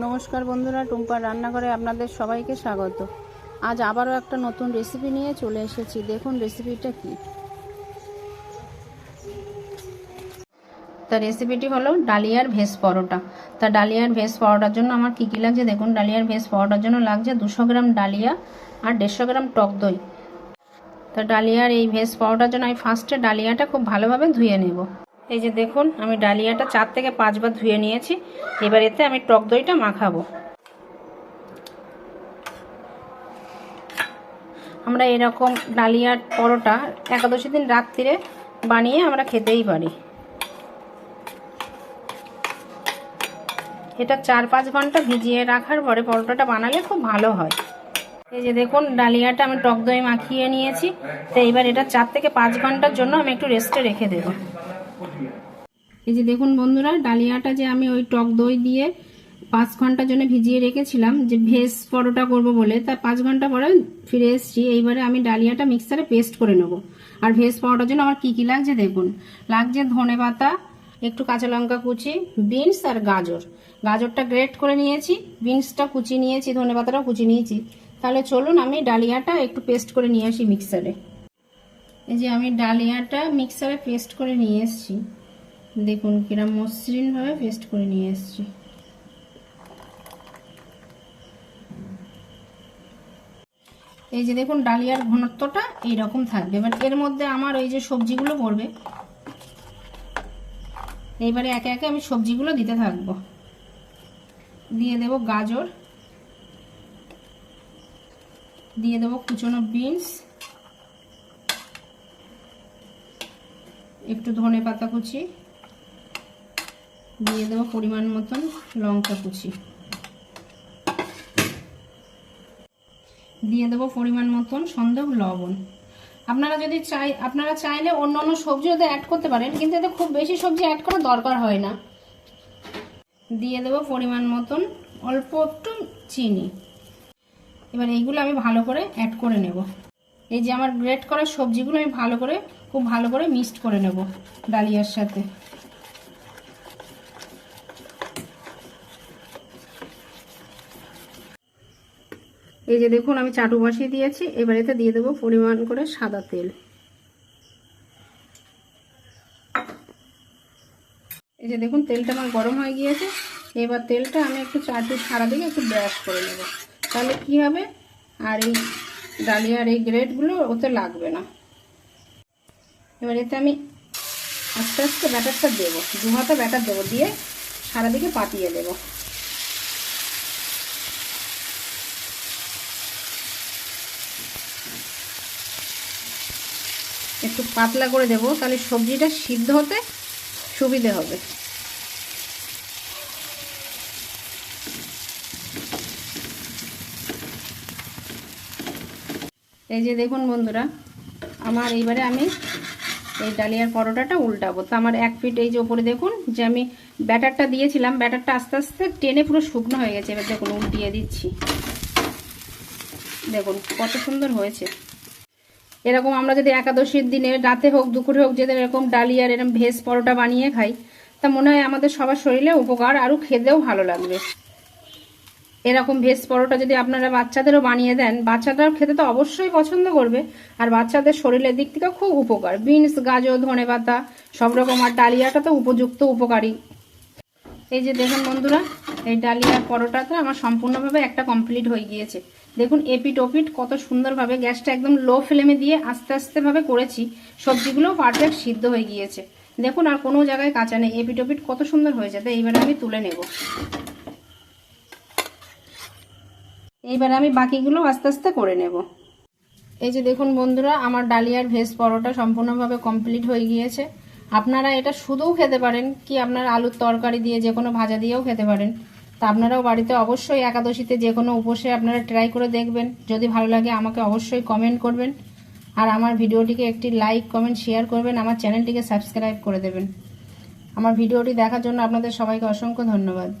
নমস্কার বন্ধুরা, টুম্পার রান্নাঘরে আপনাদের সবাইকে স্বাগত। আজ আবারও একটা নতুন রেসিপি নিয়ে চলে এসেছি। দেখুন রেসিপিটা কি। তা রেসিপিটি হলো ডালিয়ার ভেজ পরোটা। তা ডালিয়ার ভেজ পরোটার জন্য আমার কি কি লাগছে দেখুন। ডালিয়ার ভেজ পরোটার জন্য লাগছে 200 গ্রাম ডালিয়া আর 150 গ্রাম টক দই। তা ডালিয়ার এই ভেজ পরোটার জন্য আমি ফার্স্টে ডালিয়াটা খুব ভালোভাবে ধুয়ে নেব। এই যে দেখুন আমি ডালিয়াটা 4 থেকে 5 বার ধুয়ে নিয়েছি। এবার এতে আমি টক দইটা মাখাবো। আমরা এরকম ডালিয়ার পরোটা একাদশী দিন রাত্রিরে বানিয়ে আমরা খেতেই পারি। এটা 4-5 ঘন্টা ভিজিয়ে রাখার পরে পরোটাটা বানালে খুব ভালো হয়। এই যে দেখুন ডালিয়াটা আমি টক দই মাখিয়ে নিয়েছি। তো এবার এটা 4 থেকে 5 ঘন্টার জন্য আমি একটু রেস্টে রেখে দেব। এই যে দেখুন বন্ধুরা, ডালিয়াটা যে আমি ওই টক দই দিয়ে 5 ঘন্টার জন্য ভিজিয়ে রেখেছিলাম যে ভেজ পরোটা করব বলে, তা 5 ঘন্টা পরে ফিরে এসেছি। এইবারে আমি ডালিয়াটা মিক্সারে পেস্ট করে নেব। আর ভেজ পরোটার জন্য আমার কি কি লাগছে দেখুন। লাগছে ধনেপাতা, একটু কাঁচা লঙ্কা কুচি, বিনস আর গাজর। গাজরটা গ্রেট করে নিয়েছি, বিনসটা কুচি নিয়েছি, ধনেপাতাটাও কুচি নিয়েছি। তাহলে চলুন আমি ডালিয়াটা একটু পেস্ট করে নিয়ে আসি মিক্সারে। এই যে আমি ডালিয়াটা মিক্সারে পেস্ট করে নিয়ে এসেছি। দেখুন কিরম মসৃণভাবে পেস্ট করে নিয়ে এসেছি। এই যে দেখুন ডালিয়ার ঘনত্বটা এইরকম থাকবে। এবার এর মধ্যে আমার ওই যে সবজিগুলো পড়বে, এইবারে একে একে আমি সবজিগুলো দিতে থাকবো। দিয়ে দেব গাজর, দিয়ে দেব কুচনো বিনস, একটু ধনেপাতা কুচি, দিয়ে দেব পরিমাণ মতন লঙ্কা কুচি, দিয়ে দেবো পরিমাণ মতন সন্দেহ লবণ। আপনারা চাইলে অন্য অন্য সবজি ওদের অ্যাড করতে পারেন, কিন্তু এতে খুব বেশি সবজি অ্যাড করার দরকার হয় না। দিয়ে দেবো পরিমাণ মতন অল্প একটু চিনি। এবার এইগুলো আমি ভালো করে অ্যাড করে নেব। এই যে আমার গ্রেট করা সবজিগুলো আমি খুব ভালো করে মিক্সড করে নেব ডালিয়ার সাথে। এই যে দেখুন আমি চাটু বসিয়ে দিয়েছি। এবার এতে দিয়ে দেবো পরিমাণ করে সাদা তেল। এই যে দেখুন তেলটা আমার গরম হয়ে গিয়েছে। এবার তেলটা আমি একটু চাটু সারাদিকে একটু ব্রাশ করে নেব, তাহলে কি হবে আর এই ডালিয়ার এই গ্রেটগুলো ওতে লাগবে না। এবার এতে আমি আস্তে আস্তে ব্যাটারটা দেবো, 2 হাতা ব্যাটার দেবো, দিয়ে সারাদিকে পাতিয়ে দেবো। একটু পাতলা করে দেবো, তাহলে সবজিটা সিদ্ধ হতে সুবিধে হবে। এই যে দেখুন বন্ধুরা, আমার এইবারে আমি এই ডালিয়ার পরোটাটা উল্টাবো। তো আমার 1 পিঠ এই যে ওপরে দেখুন যে আমি ব্যাটারটা দিয়েছিলাম, ব্যাটারটা আস্তে আস্তে টেনে পুরো শুকনো হয়ে গেছে। এবার দেখুন উল্টিয়ে দিচ্ছি, দেখুন কত সুন্দর হয়েছে। এরকম আমরা যদি একাদশীর দিনে রাতে হোক দুপুরে হোক যদি এরকম ডালিয়ার এরকম ভেজ পরোটা বানিয়ে খাই, তা মনে হয় আমাদের সবার শরীরে উপকার, আরও খেতেও ভালো লাগবে। এরকম ভেজ পরোটা যদি আপনারা বাচ্চাদেরও বানিয়ে দেন, বাচ্চাটাও খেতে তো অবশ্যই পছন্দ করবে, আর বাচ্চাদের শরীরের দিক থেকে খুব উপকার। বিনস, গাজর, ধনেপাতা সব রকম, আর ডালিয়াটা তো উপযুক্ত উপকারী। এই যে দেখুন বন্ধুরা, এই ডালিয়ার পরোটাটা আমার সম্পূর্ণভাবে একটা কমপ্লিট হয়ে গিয়েছে। দেখুন এপিট ওপিট কত সুন্দরভাবে, গ্যাসটা একদম লো ফ্লেমে দিয়ে আস্তে আস্তে ভাবে করেছি। সবজিগুলোও পারফেক্ট সিদ্ধ হয়ে গিয়েছে। দেখুন আর কোনো জায়গায় কাঁচা নেই, এপিট ওপিট কত সুন্দর হয়েছে। তো এইবারে আমি তুলে নেব। এইবারে আমি বাকিগুলো আস্তে আস্তে করে নেব। এই যে দেখুন বন্ধুরা, আমার ডালিয়ার ভেজ পরোটা সম্পূর্ণভাবে কমপ্লিট হয়ে গিয়েছে। আপনারা এটা শুধুও খেতে পারেন, কি আপনারা আলুর তরকারি দিয়ে যে কোনো ভাজা দিয়েও খেতে পারেন। তা আপনারাও বাড়িতে অবশ্যই একাদশীতে যে কোনো উপসে আপনারা ট্রাই করে দেখবেন। যদি ভালো লাগে আমাকে অবশ্যই কমেন্ট করবেন, আর আমার ভিডিওটিকে একটি লাইক কমেন্ট শেয়ার করবেন, আমার চ্যানেলটিকে সাবস্ক্রাইব করে দেবেন। আমার ভিডিওটি দেখার জন্য আপনাদের সবাইকে অসংখ্য ধন্যবাদ।